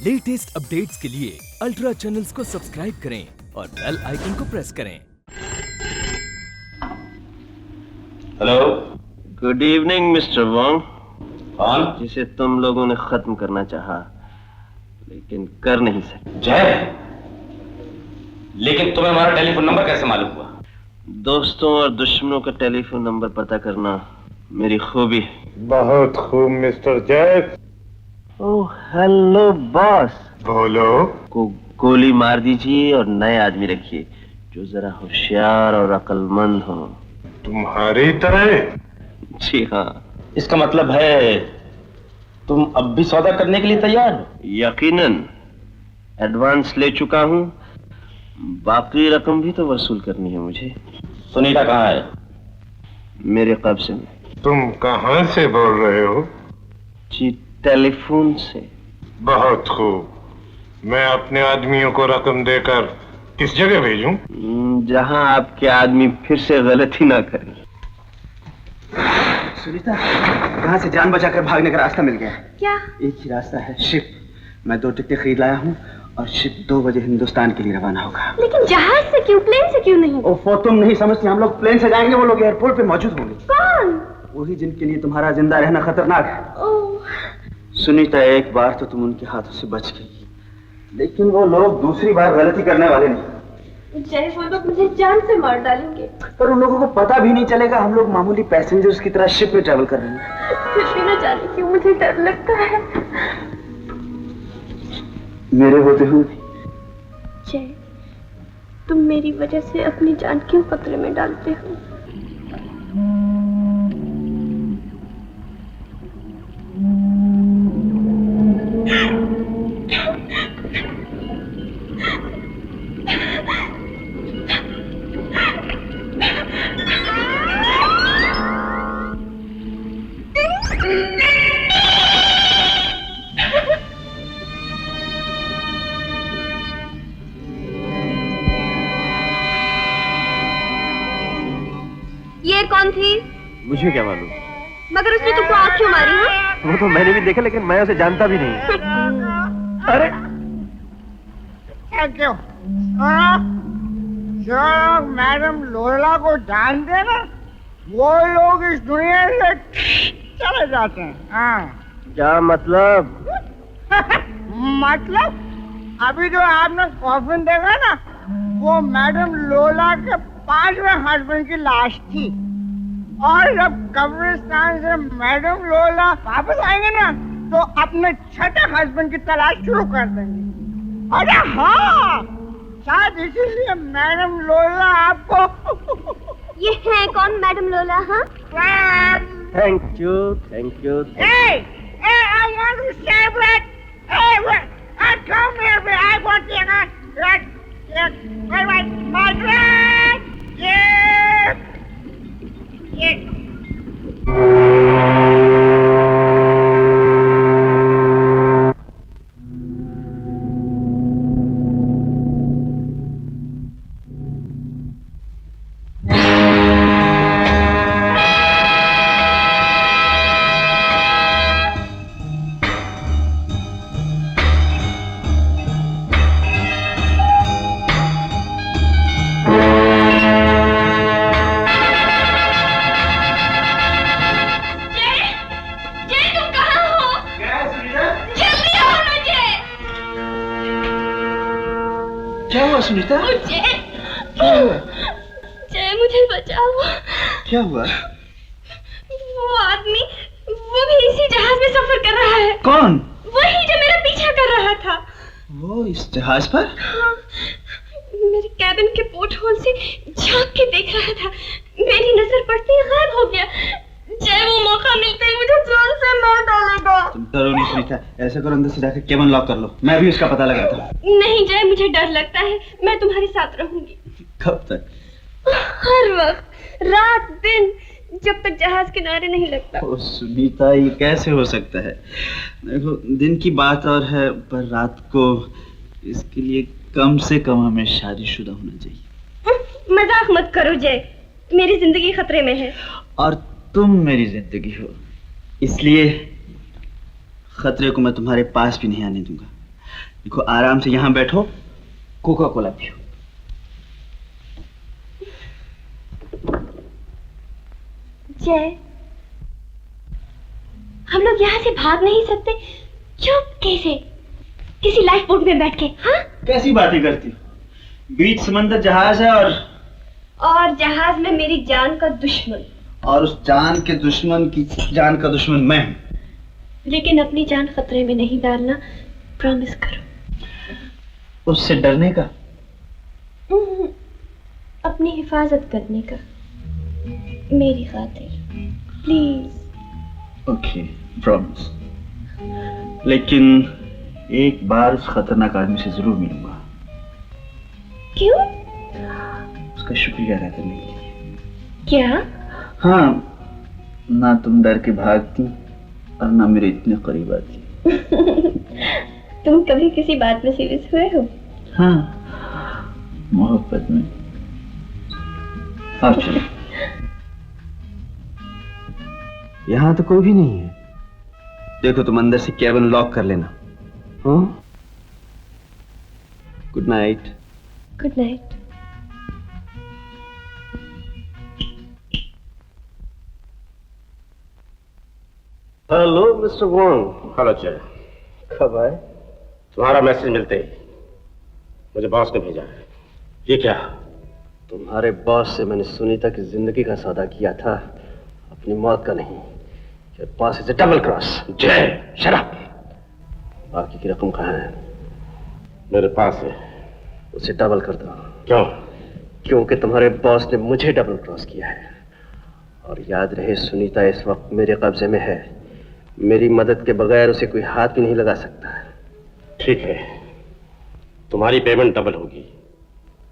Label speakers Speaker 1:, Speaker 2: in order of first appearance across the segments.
Speaker 1: Latest updates के लिए ultra channels को सब्सक्राइब करें और बेल आइकन को प्रेस करें।
Speaker 2: Hello,
Speaker 3: good evening mister Wong.
Speaker 2: कौन?
Speaker 3: जिसे तुम लोगों ने खत्म करना चाहा लेकिन कर नहीं सके।
Speaker 2: जय, लेकिन तुम्हें हमारा टेलीफोन नंबर कैसे मालूम हुआ?
Speaker 3: दोस्तों और दुश्मनों का टेलीफोन नंबर पता करना मेरी खूबी है।
Speaker 4: बहुत खूब mister Jack.
Speaker 3: Oh hello boss.
Speaker 4: बोलो।
Speaker 3: को गोली मार दीजिए और नए आदमी रखिए जो जरा होशियार और अक्लमंद हो।
Speaker 4: तुम्हारी तरह?
Speaker 3: जी हाँ।
Speaker 2: इसका मतलब है तुम अब भी सौदा करने के लिए तैयार हो?
Speaker 3: यकीनन। एडवांस ले चुका हूँ, बाकी रकम भी तो वसूल करनी है मुझे।
Speaker 2: सुनीता कहाँ है?
Speaker 3: मेरे कब्जे में।
Speaker 4: तुम कहाँ से बोल रहे हो?
Speaker 3: जी टेलीफोन से।
Speaker 4: बहुत खूब। मैं अपने आदमियों को रकम देकर किस जगह भेजूं?
Speaker 3: जहाँ आपके आदमी फिर से गलती ना करें।
Speaker 5: सुनीता, यहाँ से जान बचाकर भागने का रास्ता मिल गया।
Speaker 6: क्या?
Speaker 5: एक ही रास्ता है, शिप। मैं 2 टिकटें खरीद लाया हूँ और शिप 2 बजे हिंदुस्तान के लिए रवाना होगा।
Speaker 6: लेकिन जहाज से क्यों, प्लेन से क्यों नहीं?
Speaker 5: ओफो, तुम नहीं समझती, हम लोग प्लेन से जाएंगे, वो लोग एयरपोर्ट पे मौजूद होंगे।
Speaker 6: कौन?
Speaker 5: वही जिनके लिए तुम्हारा जिंदा रहना खतरनाक है।
Speaker 6: ओह।
Speaker 5: सुनीता, एक बार तो तुम उनके हाथों से बच गई, लेकिन वो लोग दूसरी बार गलती करने वाले नहीं।
Speaker 6: जय, वो लोग मुझे जान से मार डालेंगे।
Speaker 5: पर उन लोगों को पता भी नहीं चलेगा हम लोग मामूली पैसेंजर्स की तरह शिप में ट्रैवल कर रहे हैं।
Speaker 6: फिर भी न जाने क्यों मुझे डर लगता है।
Speaker 5: मेरे होते हुए
Speaker 6: जय, तुम मेरी वजह से अपनी जान क्यों खतरे में डालते हो? ये कौन थी?
Speaker 3: मुझे क्या मालूम।
Speaker 6: मगर उसने तुमको आँख क्यों मारी? है?
Speaker 3: वो तो मैंने भी देखा, लेकिन मैं उसे जानता भी नहीं। अरे
Speaker 7: क्यों? जो लोग मैडम लोला को जानते हैं ना, वो लोग इस दुनिया से चले जाते हैं। हाँ।
Speaker 3: क्या मतलब?
Speaker 7: मतलब अभी जो आपने कॉफिन देखा ना, वो मैडम लोला के 5वें हस्बैंड की लाश थी। और जब कब्रिस्तान से मैडम लोला वापस आएंगे ना, तो अपने 6ठे हस्बैंड की तलाश शुरू कर देंगे। अरे हाँ, शायद इसीलिए मैडम लोला आपको
Speaker 6: ये है कौन मैडम लोला? हाँ,
Speaker 3: thank you, thank you.
Speaker 7: Hey, I want to say that. Hey, come here, I want to my dress. Yeah.
Speaker 5: क्या हुआ सुनीता?
Speaker 6: जय मुझे बचाओ।
Speaker 5: क्या हुआ?
Speaker 6: वो आदमी, वो भी इसी जहाज में सफर कर रहा है।
Speaker 5: कौन?
Speaker 6: वही जो मेरा पीछा कर रहा था।
Speaker 5: वो इस जहाज पर?
Speaker 6: हाँ, मेरे कैबिन के पोर्ट होल से झांक के देख रहा था। मेरी नजर पड़ते ही गायब हो गया। जय, वो मौका मिलते ही मुझे जान से मार डालेगा।
Speaker 5: तुम डरो नहीं सुनीता, ऐसे करो अंदर से जाकर केबिन लॉक कर लो, मैं भी उसका पता लगाता हूँ।
Speaker 6: नहीं जय, मुझे डर लगता है। मैं तुम्हारे साथ रहूंगी।
Speaker 5: कब तक?
Speaker 6: हर वक्त, रात दिन, जब तक जहाज किनारे नहीं लगता।
Speaker 5: ओ सुनीता, ये कैसे हो सकता है? देखो, दिन की बात और है, पर रात को इसके लिए कम से कम हमें शादीशुदा होना चाहिए।
Speaker 6: मजाक मत करो जय, मेरी जिंदगी खतरे में है।
Speaker 5: और तुम मेरी जिंदगी हो, इसलिए खतरे को मैं तुम्हारे पास भी नहीं आने दूंगा। देखो आराम से यहाँ बैठो, कोका कोला पियो।
Speaker 6: जय, हम लोग यहाँ से भाग नहीं सकते? चुप कैसे? किसी लाइफ बोट में बैठ के? हाँ,
Speaker 5: कैसी बातें करती हो? बीच समंदर जहाज है और
Speaker 6: जहाज में मेरी जान का दुश्मन,
Speaker 5: और उस जान के दुश्मन की जान का दुश्मन मैं हूं।
Speaker 6: लेकिन अपनी जान खतरे में नहीं डालना, प्रॉमिस करो।
Speaker 5: उससे डरने का?
Speaker 6: अपनी हिफाजत करने का, मेरी खातिर, प्लीज।
Speaker 5: Okay, promise. लेकिन एक बार उस खतरनाक आदमी से जरूर मिलूंगा।
Speaker 6: क्यों?
Speaker 5: उसका शुक्रिया अदा करने के लिए।
Speaker 6: क्या?
Speaker 5: हाँ, ना तुम डर के भागती और ना मेरे इतने करीब आती।
Speaker 6: तुम कभी किसी बात में सीरियस हुए हो?
Speaker 5: हाँ, मोहब्बत में। आप चलो। यहाँ तो कोई भी नहीं है। देखो तुम अंदर से केबिन लॉक कर लेना। हाँ? Good night.
Speaker 6: Good night.
Speaker 3: Hello mister Wong.
Speaker 2: Hello जय,
Speaker 3: कब आए?
Speaker 2: तुम्हारा मैसेज मिलते ही मुझे बॉस ने भेजा है। ये क्या?
Speaker 3: तुम्हारे बॉस से मैंने सुनीता की जिंदगी का सौदा किया था, अपनी मौत का नहीं। Your boss is a double cross.
Speaker 2: जय, शट अप।
Speaker 3: बाकी की रकम कहाँ है?
Speaker 2: मेरे पास है।
Speaker 3: उसे डबल कर दो।
Speaker 2: क्यों?
Speaker 3: क्योंकि तुम्हारे बॉस ने मुझे डबल क्रॉस किया है। और याद रहे, सुनीता इस वक्त मेरे कब्जे में है। मेरी मदद के बगैर उसे कोई हाथ भी नहीं लगा सकता।
Speaker 2: ठीक है, तुम्हारी पेमेंट डबल होगी,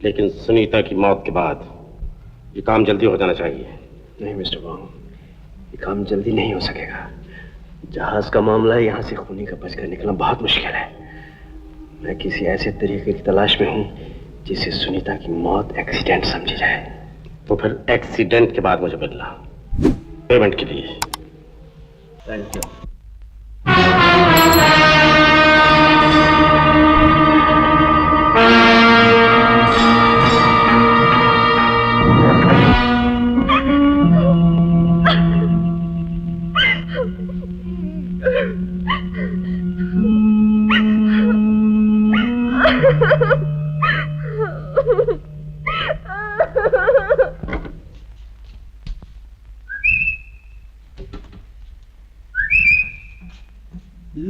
Speaker 2: लेकिन सुनीता की मौत के बाद ये काम जल्दी हो जाना चाहिए।
Speaker 3: नहीं मिस्टर वॉन्ग, ये काम जल्दी नहीं हो सकेगा। जहाज का मामला है, यहाँ से खूनी का बचकर निकलना बहुत मुश्किल है। मैं किसी ऐसे तरीके की तलाश में हूँ जिससे सुनीता की मौत एक्सीडेंट समझी जाए।
Speaker 2: तो फिर एक्सीडेंट के बाद मुझे मिलना, पेमेंट के लिए।
Speaker 3: Thank you.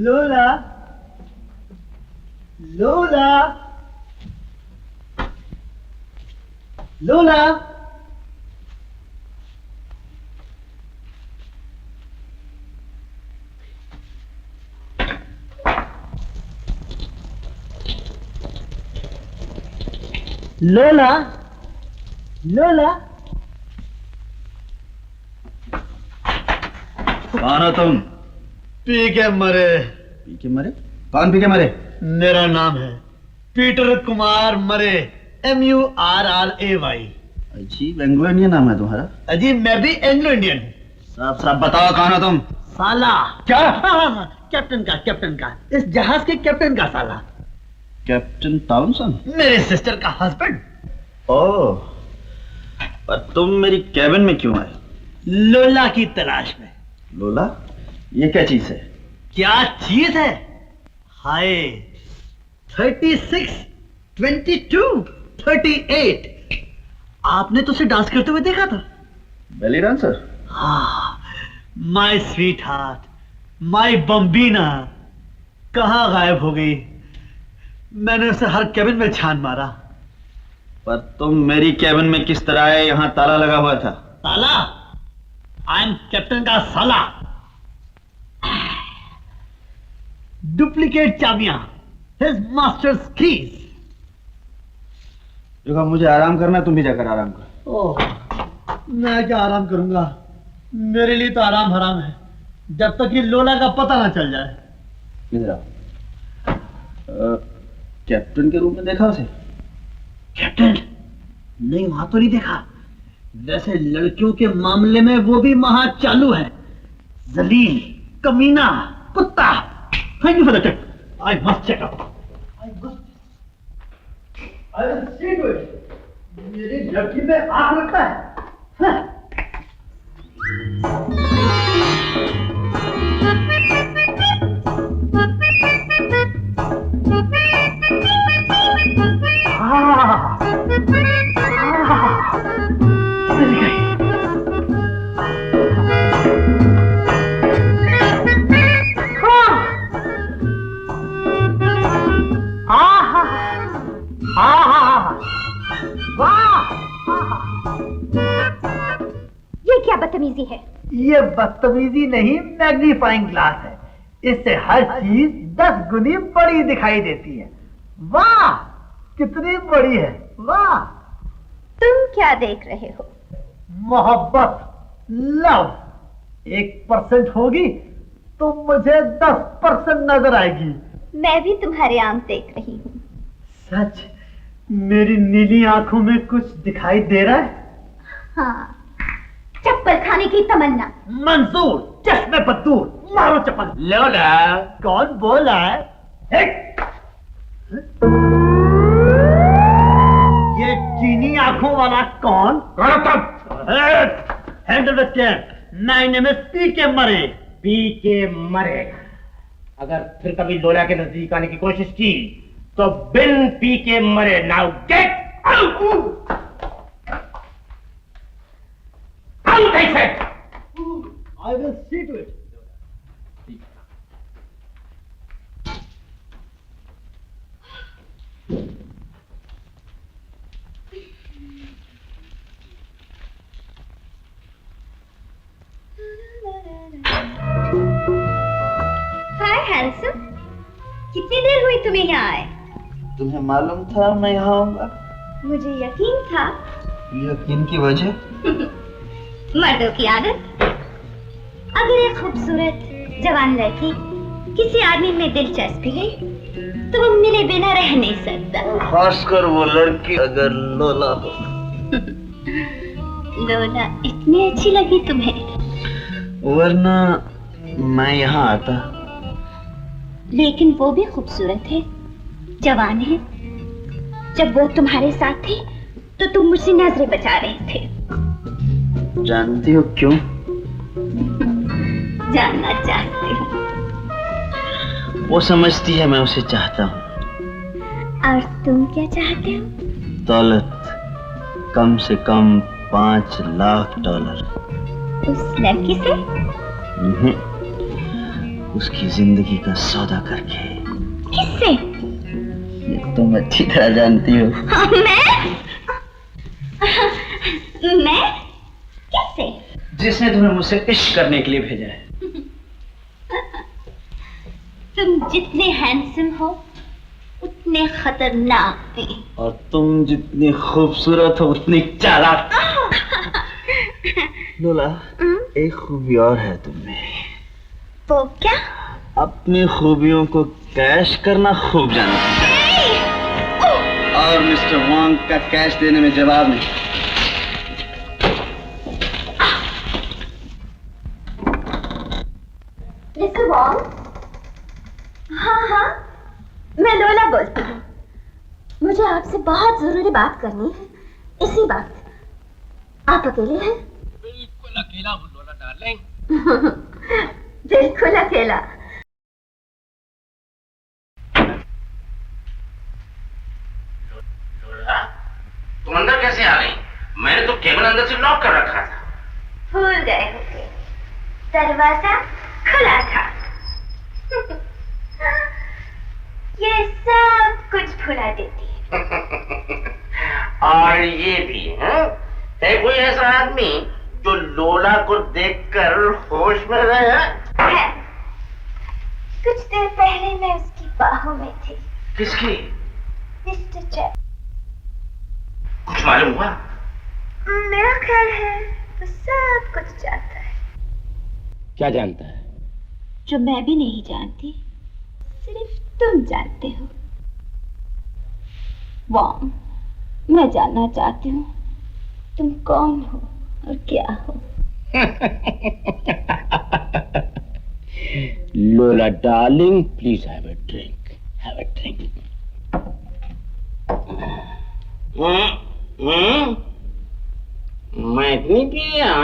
Speaker 5: लोला, लोला, लोला। लोला, लोला। कौन हो तुम?
Speaker 8: पी के मरे।
Speaker 5: पी के मरे? कौन पी के मरे?
Speaker 8: मेरा नाम है पीटर कुमार मरे, MURRAY।
Speaker 5: अजीब एंग्लो इंडियन नाम है तुम्हारा।
Speaker 8: अजीब, मैं भी एंग्लो इंडियन हूँ।
Speaker 5: साफ साफ बताओ कौन हो तुम?
Speaker 8: साला।
Speaker 5: क्या?
Speaker 8: हाँ, कैप्टन का, इस जहाज के कैप्टन का साला।
Speaker 5: Captain Thomson?
Speaker 8: मेरे सिस्टर का हस्बैंड।
Speaker 5: ओह, पर तुम मेरी कैबिन में क्यों आए?
Speaker 8: लोला की तलाश में।
Speaker 5: लोला? ये क्या चीज है?
Speaker 8: क्या चीज है? हाय, 36, 22, 38। आपने तो उसे डांस करते हुए देखा था।
Speaker 5: बेली डांसर?
Speaker 8: हाँ, माय स्वीट हार्ट, माय बम्बीना कहाँ गायब हो गई? मैंने उसे हर कैबिन में छान मारा।
Speaker 5: पर तुम मेरी कैबिन में किस तरह आए? यहाँ ताला लगा हुआ था।
Speaker 8: ताला? आई एम कैप्टन का साला। डुप्लीकेट चाबियां, हिज मास्टर्स कीज।
Speaker 5: देखो मुझे आराम करना है, तुम भी जाकर आराम करो।
Speaker 8: ओह, मैं क्या आराम करूंगा? मेरे लिए तो आराम हराम है, जब तक ये लोला का पता ना चल जाए।
Speaker 5: इधर आओ। कैप्टन के रूम में देखा उसे?
Speaker 8: कैप्टन? नहीं, वहां तो नहीं देखा। वैसे लड़कियों के मामले में वो भी महा चालू है। जलील, कमीना, कुत्ता। Thank you for the tip. I must check up. मेरी लड़की में आग लगता है। मिल गई।
Speaker 6: ये क्या बदतमीजी है?
Speaker 8: ये बदतमीजी नहीं, मैग्नीफाइंग ग्लास है। इससे हर चीज 10 गुनी बड़ी दिखाई देती है। वाह, कितनी बड़ी है। वाह।
Speaker 6: तुम क्या देख रहे हो?
Speaker 8: मोहब्बत, लव 1% होगी तो मुझे 10% नजर आएगी।
Speaker 6: मैं भी तुम्हारे आंख देख रही हूँ।
Speaker 8: सच? मेरी नीली आंखों में कुछ दिखाई दे रहा है?
Speaker 6: हाँ, चप्पल खाने की तमन्ना।
Speaker 8: मंजूर, चश्मे पर दूर, मारो चप्पल।
Speaker 2: लोला,
Speaker 8: कौन बोल रहा है? ये चीनी आंखों वाला कौन? Handle the chair. My name is PK Murray.
Speaker 2: PK मरे। अगर फिर कभी लोला के नजदीक आने की कोशिश की तो बिन पी के मरे। Now get out. Out I said.
Speaker 8: I will see to it.
Speaker 6: Hi handsome, कितनी देर हुई तुम्हें यहाँ आए?
Speaker 5: तुम्हें मालूम था मैं यहाँ आऊंगा?
Speaker 6: मुझे यकीन था।
Speaker 5: यकीन की वजह?
Speaker 6: मर्दों की आदत। अगर एक खूबसूरत जवान लड़की किसी आदमी में दिलचस्पी है तो वो मिले बिना रह नहीं सकता।
Speaker 5: खासकर वो लड़की अगर लोला हो।
Speaker 6: लोला इतनी अच्छी लगी तुम्हें?
Speaker 5: वरना मैं यहाँ आता।
Speaker 6: लेकिन वो भी खूबसूरत है, जवान है। जब वो तुम्हारे साथ थे तो तुम मुझसे नजरें बचा रहे थे।
Speaker 5: जानती हो क्यों?
Speaker 6: जानना चाहती हूँ।
Speaker 5: वो समझती है मैं उसे चाहता हूँ।
Speaker 6: और तुम क्या चाहते हो?
Speaker 5: दौलत, कम से कम $5 लाख।
Speaker 6: उस लड़की से?
Speaker 5: उसकी जिंदगी का सौदा करके।
Speaker 6: किससे?
Speaker 5: ये तुम अच्छी तरह जानती हो।
Speaker 6: मैं? किससे?
Speaker 5: जिसने तुम्हें मुझसे इश्क करने के लिए भेजा है।
Speaker 6: तुम जितने हैंडसम हो उतने खतरनाक भी।
Speaker 5: और तुम जितनी खूबसूरत हो उतनी चालाक। लोला, एक खूबी और है तुम्हें।
Speaker 6: वो क्या?
Speaker 5: अपनी खूबियों को कैश करना खूब जानती है। और मिस्टर वांग का कैश देने में जवाब नहीं।
Speaker 6: मिस्टर वांग? हाँ, मैं लोला बोलती हूँ। मुझे आपसे बहुत जरूरी बात करनी है, इसी बात। आप अकेले हैं?
Speaker 2: बिल्कुल अकेला हूँ लोला डार्लिंग।
Speaker 6: बिल्कुल अकेला।
Speaker 2: लोला, तुम अंदर कैसे आ गई? मैंने तो केवल अंदर से लॉक कर रखा था।
Speaker 6: भूल गए होंगे, दरवाजा खुला था। ये सब कुछ भुला देती है।
Speaker 2: और ये भी है कोई ऐसा आदमी जो लोला को देखकर होश में रहे?
Speaker 6: है। कुछ देर पहले मैं उसकी बाहों में थी।
Speaker 2: किसकी?
Speaker 6: Mister Jack.
Speaker 2: कुछ मालूम हुआ?
Speaker 6: मेरा ख्याल है वो सब कुछ जानता है।
Speaker 2: क्या जानता है?
Speaker 6: जो मैं भी नहीं जानती, सिर्फ तुम जानते हो। वॉन्ग, मैं जानना चाहती हूँ तुम कौन हो और क्या हो।
Speaker 2: लोला darling, please have a drink, have a drink. मैं इतनी पिया?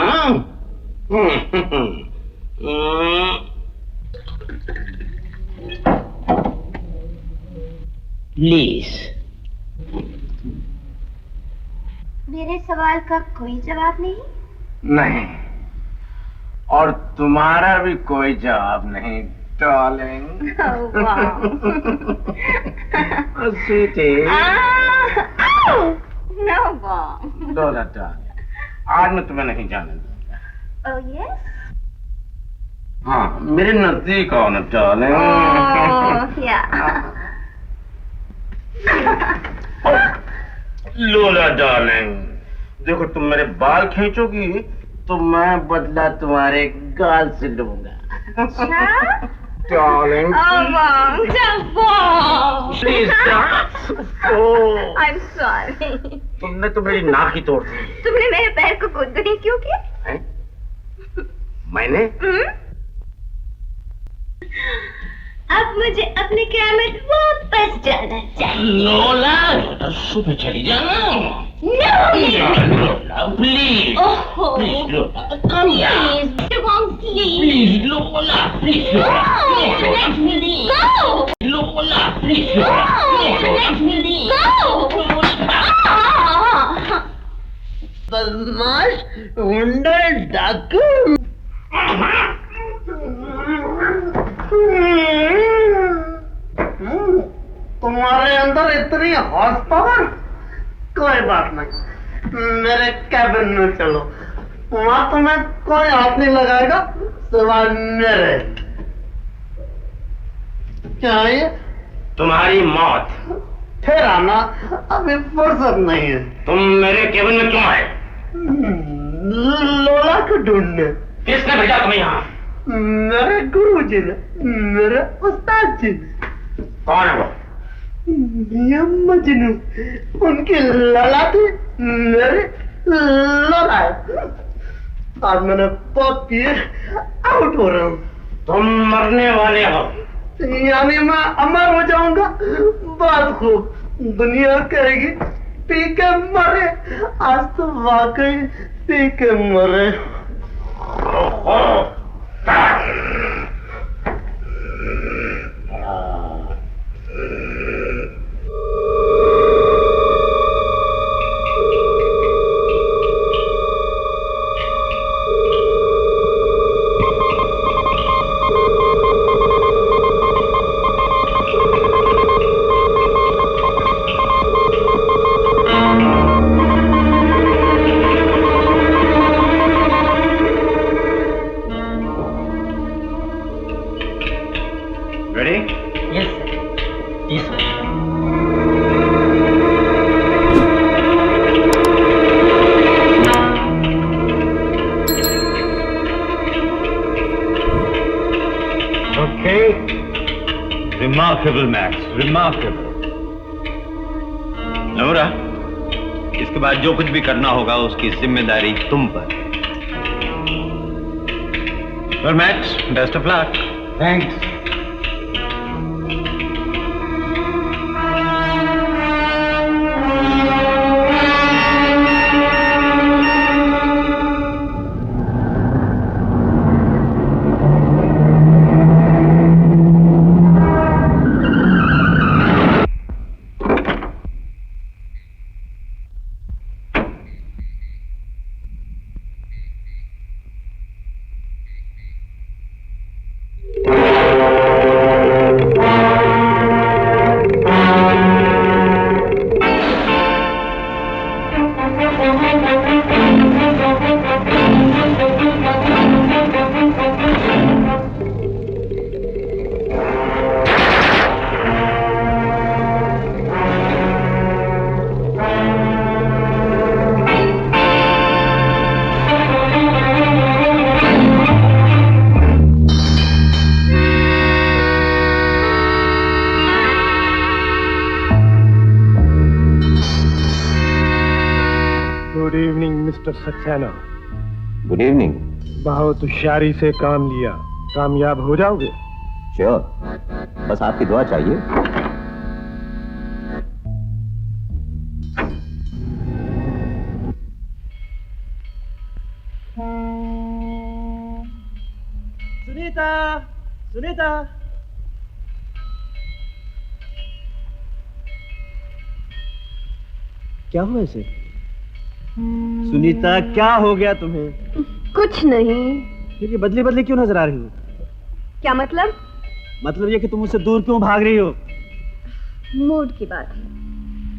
Speaker 2: प्लीज।
Speaker 6: मेरे सवाल का कोई जवाब नहीं?
Speaker 2: नहीं, और तुम्हारा भी कोई जवाब नहीं डार्लिंग। स्वीटी।
Speaker 6: नो बॉम।
Speaker 2: लोला डार्लिंग, आज मैं तुम्हें नहीं जाने दूंगा।
Speaker 6: Oh yes?
Speaker 2: हाँ, मेरे नजदीक आओ ना डार्लिंग।
Speaker 6: ओह या।
Speaker 2: लोला डार्लिंग, देखो तुम मेरे बाल खींचोगी तो मैं बदला तुम्हारे गाल से लूंगा। Darling please.
Speaker 6: I am sorry.
Speaker 2: तुमने तो मेरी नाक ही तोड़ दी।
Speaker 6: तुमने मेरे पैर को गुदगुदी क्यों किया?
Speaker 2: मैंने?
Speaker 6: अब मुझे अपने कैमरे वापस जाना चाहिए।
Speaker 2: लोला, सुबह चली जाना। लोला प्लीज।
Speaker 6: ओहो।
Speaker 2: प्लीज लोला, कम
Speaker 6: प्लीज
Speaker 2: प्लीज लोला, प्लीज लोला, प्लीज बदमाश, गुंडा, डाकू। तुम्हारे अंदर इतनी हॉर्स पावर? कोई बात नहीं, मेरे कैबिन में चलो, वहां तुम्हें कोई हाथ नहीं लगाएगा सिवाय मेरे। क्या है? तुम्हारी मौत। फिर आना, अभी फुर्सत नहीं है। तुम मेरे केबिन में क्यों आए? लोला को ढूंढने। किसने भेजा तुम्हें यहाँ? मेरे गुरुजी ने, मेरे उस्ताद जी ने। कौन है वो? ये मजनू, उनकी लला थी, मेरी लला है। आज मैंने पॉप किए, आउट हो रहा हूँ। तुम मरने वाले हो? यानी मैं अमर हो जाऊंगा? बात खूब, दुनिया कहेगी पी के मरे। आज तो वाकई पी के मरे।
Speaker 9: Remarkable, Max. Remarkable. नोरा, इसके बाद जो कुछ भी करना होगा उसकी जिम्मेदारी तुम पर। Well, Max, best of luck.
Speaker 2: Thanks. Saxena.
Speaker 9: Good evening.
Speaker 4: बहुत होशियारी से काम लिया, कामयाब हो जाओगे?
Speaker 9: श्योर, बस आपकी दुआ चाहिए।
Speaker 5: सुनीता, क्या हुआ इसे? सुनीता, क्या हो गया तुम्हें?
Speaker 6: कुछ नहीं।
Speaker 5: फिर ये बदली बदली क्यों नजर आ रही हो?
Speaker 6: क्या मतलब?
Speaker 5: मतलब ये कि तुम मुझसे दूर क्यों भाग रही हो?
Speaker 6: मूड की बात है।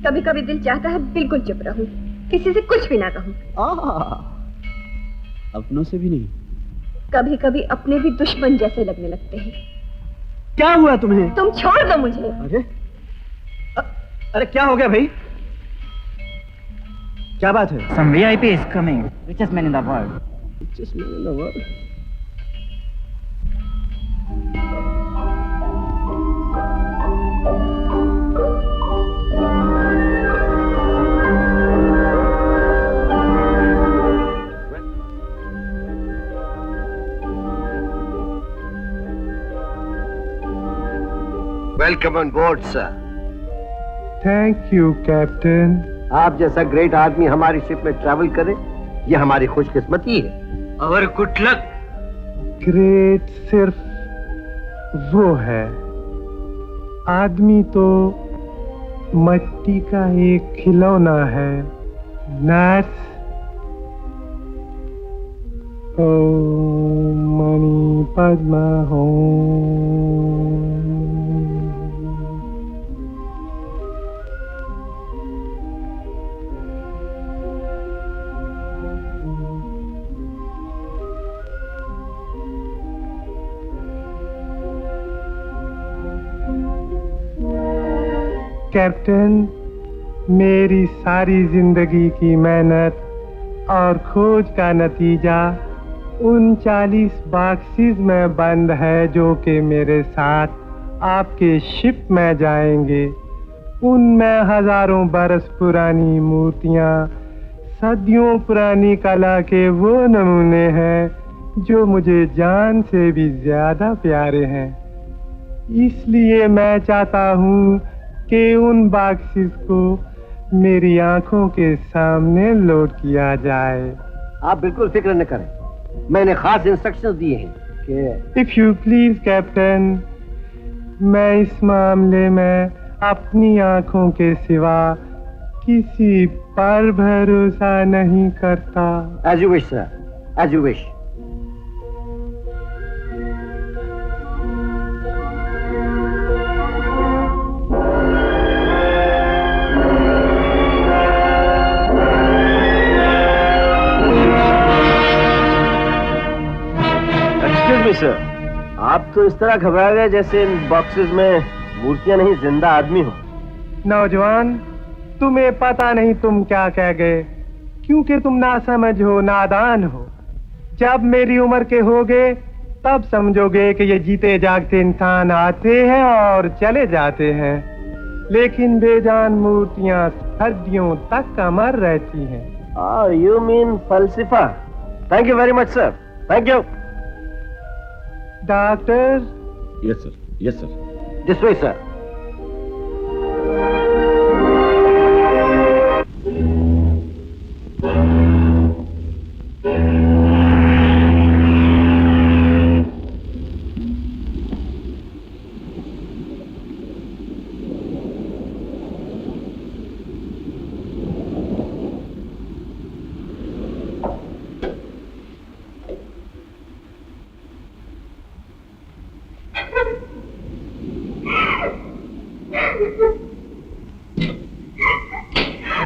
Speaker 6: कभी कभी दिल चाहता है बिल्कुल चुप रहूं, किसी से कुछ भी ना कहूं।
Speaker 5: अपनों से भी नहीं?
Speaker 6: कभी कभी अपने भी दुश्मन जैसे लगने लगते हैं।
Speaker 5: क्या हुआ तुम्हें?
Speaker 6: तुम छोड़ दो मुझे।
Speaker 5: अरे क्या हो गया भाई? क्या बात है?
Speaker 10: Some VIP is coming. Richest man in the world.
Speaker 5: Richest man in the world?
Speaker 3: Welcome on board, sir.
Speaker 4: Thank you captain.
Speaker 3: आप जैसा ग्रेट आदमी हमारी शिप में ट्रैवल करे, ये हमारी खुशकिस्मती है।
Speaker 2: और गुड लक।
Speaker 4: ग्रेट सिर्फ वो है, आदमी तो मिट्टी का एक खिलौना है। नर्स, ओम मणि पद्मा ओम। कैप्टन, मेरी सारी जिंदगी की मेहनत और खोज का नतीजा उन 40 बॉक्सेस में बंद है जो कि मेरे साथ आपके शिप में जाएंगे। उनमें हजारों बरस पुरानी मूर्तियां, सदियों पुरानी कला के वो नमूने हैं जो मुझे जान से भी ज्यादा प्यारे हैं। इसलिए मैं चाहता हूँ कि उन बॉक्सेस को मेरी आंखों के सामने लोड किया जाए।
Speaker 3: आप बिल्कुल फिक्र न करें, मैंने खास इंस्ट्रक्शंस दिए हैं कि
Speaker 4: इफ यू प्लीज कैप्टन, मैं इस मामले में अपनी आंखों के सिवा किसी पर भरोसा नहीं करता।
Speaker 3: As you wish sir, as you wish. Sir, आप तो इस तरह घबरा गए जैसे इन बॉक्सेस में मूर्तियां नहीं, जिंदा आदमी हो।
Speaker 4: नौजवान, तुम्हें पता नहीं तुम क्या कह गए, क्योंकि तुम नासमझ हो, नादान हो। जब मेरी उम्र के होगे तब समझोगे कि ये जीते जागते इंसान आते हैं और चले जाते हैं, लेकिन बेजान मूर्तियां सदियों तक अमर रहती हैं।
Speaker 3: यू मीन फलसफा। Thank you very much sir, thank you.
Speaker 4: Doctor.
Speaker 9: Yes sir, yes sir.
Speaker 3: This way sir.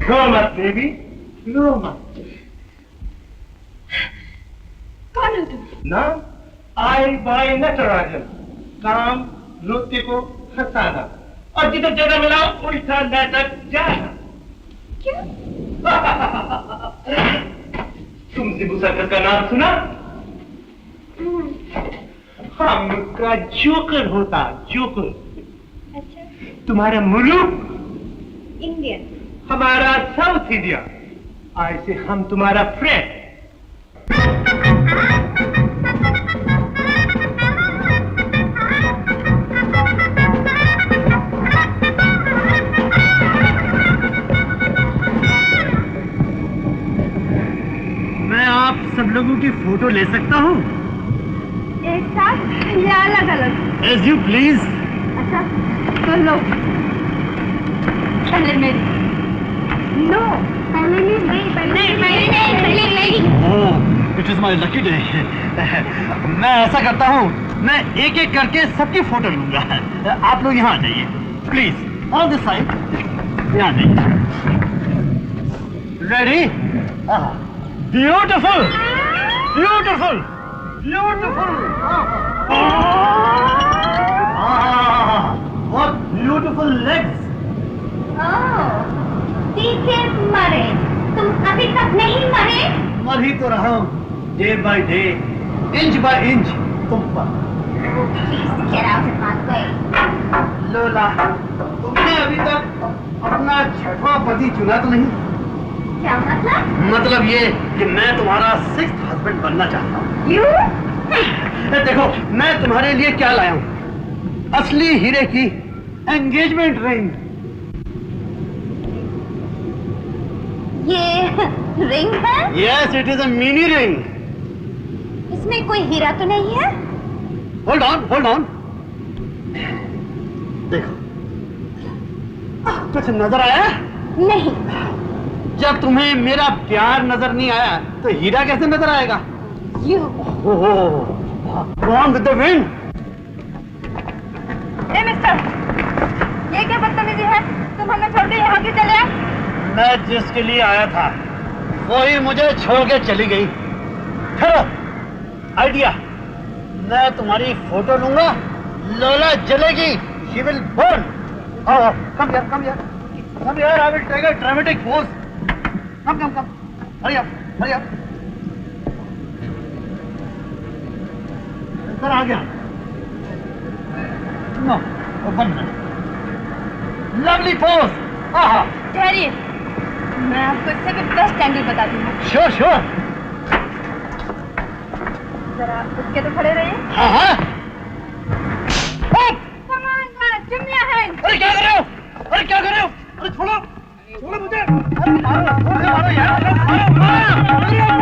Speaker 2: रो मत बेबी, रो मत।
Speaker 6: कौन हो तुम?
Speaker 2: नाम आई बाई नटराजन, काम नृत्य को हंसाना, और जिधर जगह मिला उल्टा नाटक जाना।
Speaker 6: क्यों?
Speaker 2: तुमसे मुसक्कर का नाम सुना? हम उसका जोकर होता, जोकर।
Speaker 6: अच्छा,
Speaker 2: तुम्हारा मुल्क
Speaker 6: इंडियन।
Speaker 2: हमारा साउथ इंडिया। ऐसे हम तुम्हारा फ्रेंड।
Speaker 5: मैं आप सब लोगों की फोटो ले सकता हूँ?
Speaker 6: एक साथ या अलग अलग?
Speaker 2: As you please.
Speaker 6: अच्छा तो लो, पहले मेरी। नो, पहले मेरी, पहले मेरी।
Speaker 2: It is my lucky day. मैं ऐसा करता हूँ, मैं एक एक करके सबकी फोटो लूंगा। आप लोग यहाँ आ जाइए प्लीज, ऑन दिस साइड, यहाँ आ जाइए। Ready? Beautiful, beautiful, beautiful. What beautiful legs.
Speaker 6: ठीक है मरे, तुम अभी तक नहीं मरे?
Speaker 2: मर ही तो रहा हूँ, day by day, inch by inch तुम पर। लोला, तुमने अभी तक अपना छठवां पति चुना तो नहीं?
Speaker 6: क्या मतलब?
Speaker 2: मतलब ये कि मैं तुम्हारा 6th हस्बैंड बनना चाहता हूँ। देखो मैं तुम्हारे लिए क्या लाया हूँ, असली हीरे की एंगेजमेंट रिंग।
Speaker 6: ये रिंग है?
Speaker 2: Yes, it is a mini ring.
Speaker 6: इसमें कोई हीरा तो नहीं है?
Speaker 2: Hold on, hold on. देखो, कुछ नजर आया?
Speaker 6: नहीं।
Speaker 2: जब तुम्हें मेरा प्यार नजर नहीं आया तो हीरा कैसे नजर आएगा? Gone with the wind.
Speaker 6: A mister, ये क्या बदतमीजी है? तुम हमें छोड़ के यहाँ क्यों चले आए?
Speaker 2: मैं जिसके लिए आया था वही मुझे छोड़ के चली गई। चलो, आइडिया, मैं तुम्हारी फोटो लूंगा, लोला जलेगी, she will burn. Come here, come here, come here. I will take a dramatic pose. Come, come, come. Hurry up, hurry up. इधर आ गया। No, one minute. Lovely pose. आहा।
Speaker 6: ठहरिए, मैं आपको इससे भी बेस्ट एंगल बता दूंगा।
Speaker 2: Sure, sure.
Speaker 6: जरा उसके तो खड़े रहिए।
Speaker 2: हाँ हाँ।
Speaker 6: Come on, guys, give me a hand.
Speaker 2: अरे क्या कर रहे हो? अरे क्या कर रहे हो? अरे छोड़ो, छोड़ो मुझे। अरे मारो, मारो यार, मारो, मारो।